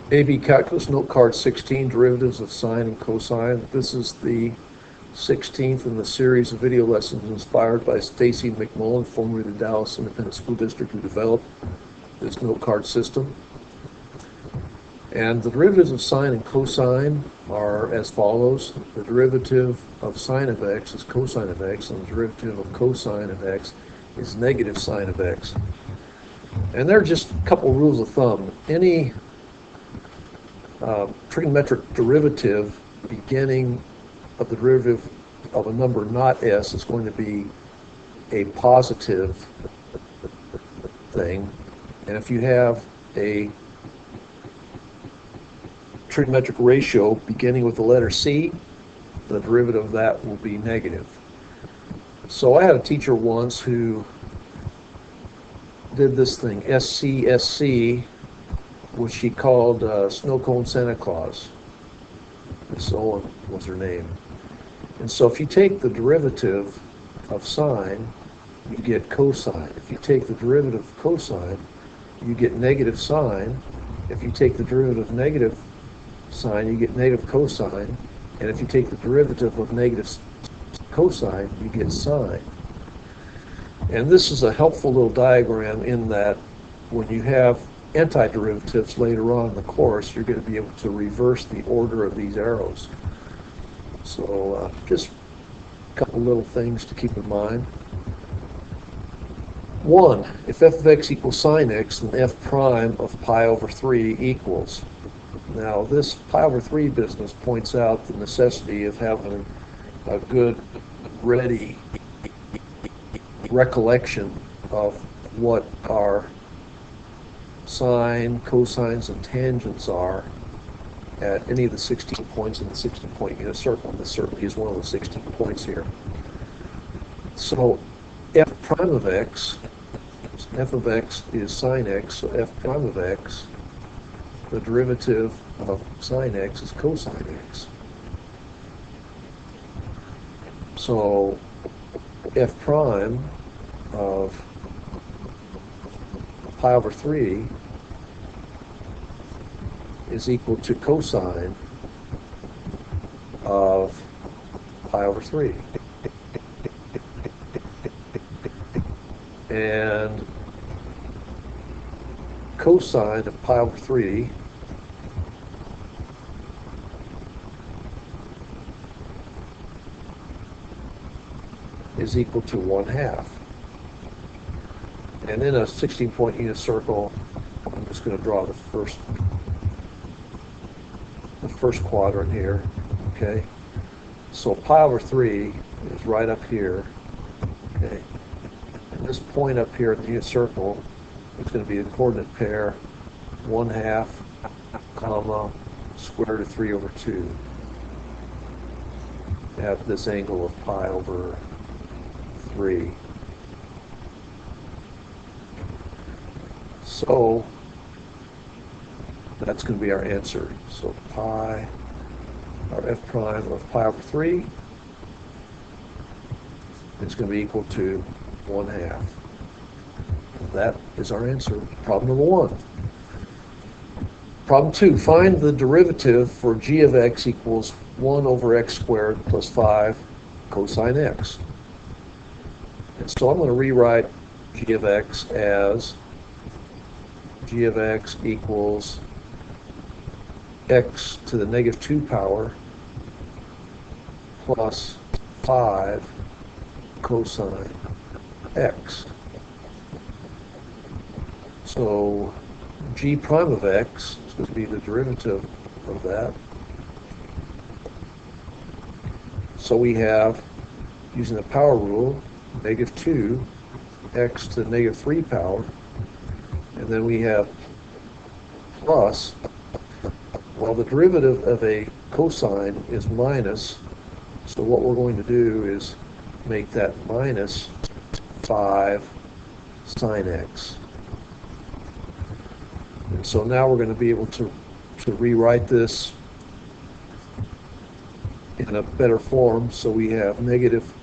AB Calculus Note Card 16, Derivatives of Sine and Cosine. This is the 16th in the series of video lessons inspired by Stacy McMullen, formerly the Dallas Independent School District, who developed this note card system. And the derivatives of sine and cosine are as follows. The derivative of sine of x is cosine of x, and the derivative of cosine of x is negative sine of x. And there are just a couple rules of thumb. Any trigonometric derivative beginning of the derivative of a number not s is going to be a positive thing. And if you have a trigonometric ratio beginning with the letter C, the derivative of that will be negative. So I had a teacher once who did this thing, SC, which she called Snow Cone Santa Claus. Miss Owen was her name. And so if you take the derivative of sine, you get cosine. If you take the derivative of cosine, you get negative sine. If you take the derivative of negative sine, you get negative cosine. And if you take the derivative of negative cosine, you get sine. And this is a helpful little diagram in that when you have antiderivatives later on in the course, you're going to be able to reverse the order of these arrows. So just a couple little things to keep in mind. 1, if f of x equals sine x, then f prime of pi over 3 equals. Now this pi over 3 business points out the necessity of having a good, ready recollection of what our sine, cosines, and tangents are at any of the 16 points in the 16-point unit circle. This certainly is one of the 16 points here. So f prime of x, f of x is sine x, so f prime of x, the derivative of sine x is cosine x. So f prime of pi over 3 is equal to cosine of pi over 3. And cosine of pi over 3 is equal to 1/2. And in a 16-point unit circle, I'm just going to draw the first quadrant here, okay? So pi over 3 is right up here, okay? And this point up here in the unit circle is going to be a coordinate pair 1/2, comma, square root of 3 over 2. Have this angle of pi over 3. So that's going to be our answer. So pi, our f prime of pi over 3 is going to be equal to 1/2. That is our answer. Problem number 1. Problem 2, find the derivative for g of x equals 1 over x squared plus 5 cosine x. And so I'm going to rewrite g of x as g of x equals x to the negative 2 power plus 5 cosine x. So g prime of x is going to be the derivative of that. So we have, using the power rule, negative 2 x to the negative 3 power, and then we have plus, well, the derivative of a cosine is minus, so what we're going to do is make that minus 5 sine x. And so now we're going to be able to rewrite this in a better form. So we have negative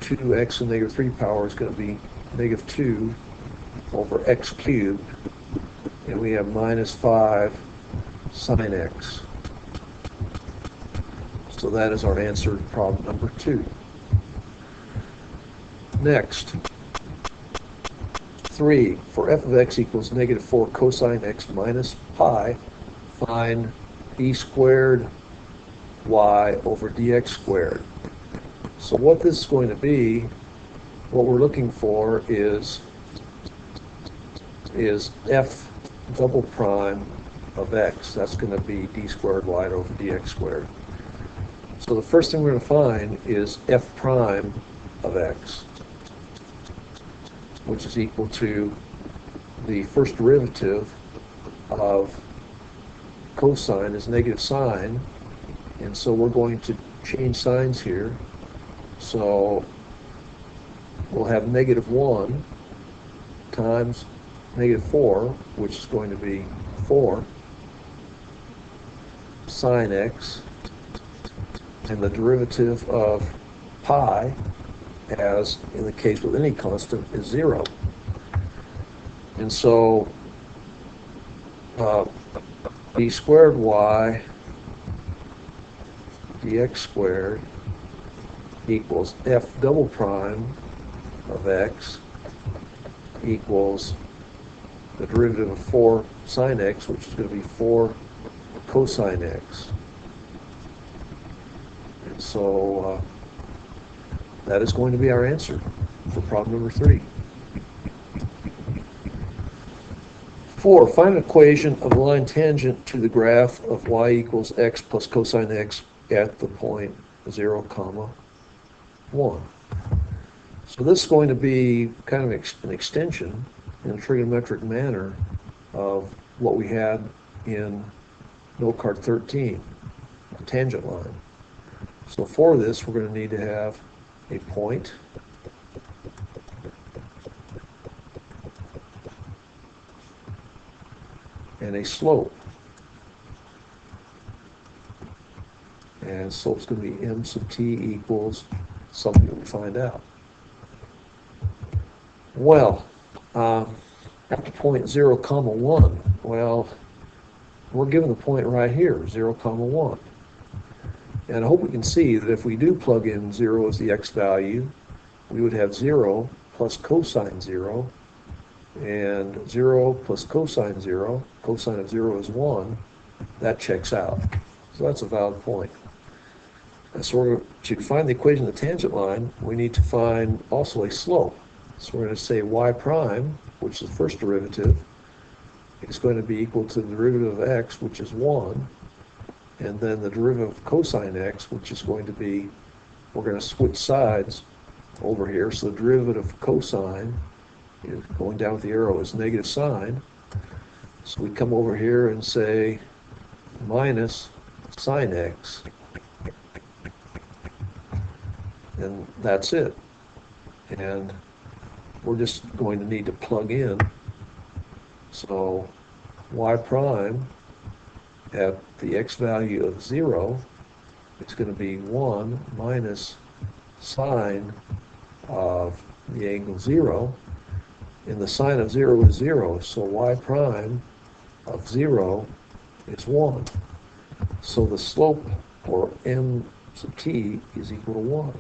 2x to the negative 3 power is going to be negative 2 over x cubed. And we have minus 5 sine x. So that is our answer to problem number 2. Next, 3. For f of x equals negative 4 cosine x minus pi, find b squared y over dx squared. So what this is going to be, what we're looking for is f double prime of x. That's going to be d squared y over dx squared. So the first thing we're going to find is f prime of x, which is equal to the first derivative of cosine is negative sine, and so we're going to change signs here. So we'll have negative 1 times negative 4, which is going to be 4 sine x, and the derivative of pi, as in the case with any constant, is 0. And so b squared y dx squared equals f double prime of x equals the derivative of 4 sine x, which is going to be 4 cosine x. And so that is going to be our answer for problem number 3. 4. Find an equation of the line tangent to the graph of y equals x plus cosine x at the point 0, 1. So this is going to be kind of an extension in a trigonometric manner of what we had in Notecard 13, a tangent line. So for this, we're going to need to have a point and a slope. And slope's going to be m sub t equals something that we find out. Well, at the point 0, 1, well, we're given the point right here, 0, 1. And I hope we can see that if we do plug in 0 as the x value, we would have 0 plus cosine 0, and 0 plus cosine 0, cosine of 0 is 1, that checks out. So that's a valid point. And so to find the equation of the tangent line, we need to find also a slope. So we're going to say y prime, which is the first derivative, is going to be equal to the derivative of x, which is 1, and then the derivative of cosine x, which is going to be, we're going to switch sides over here. So the derivative of cosine, is going down with the arrow, is negative sine. So we come over here and say minus sine x, and that's it. And we're just going to need to plug in. So y prime at the x value of 0, it's going to be 1 minus sine of the angle 0, and the sine of 0 is 0, so y prime of 0 is 1. So the slope, or m sub t, is equal to 1.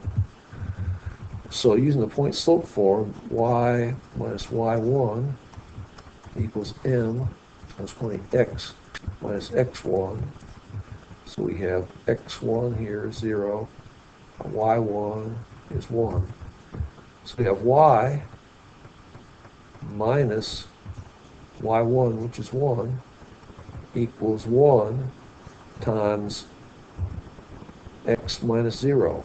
So using the point slope form, y minus y1 equals m minus point x minus x1. So we have x1 here is 0, y1 is 1. So we have y minus y1, which is 1, equals 1 times x minus 0.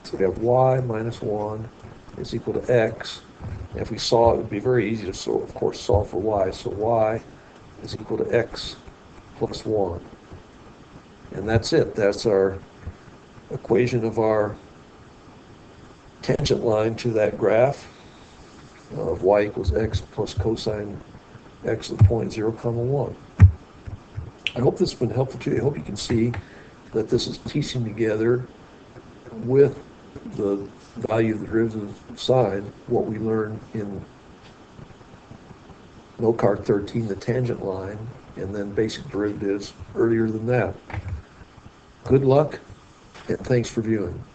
So we have y minus 1 is equal to x. And if we saw it, would be very easy to, so of course, solve for y. So y is equal to x plus 1. And that's it. That's our equation of our tangent line to that graph of y equals x plus cosine x at the point 0, 1. I hope this has been helpful to you. I hope you can see that this is piecing together with the value of the derivative of sine what we learned in Notecard 13, the tangent line, and then basic derivatives earlier than that. Good luck, and thanks for viewing.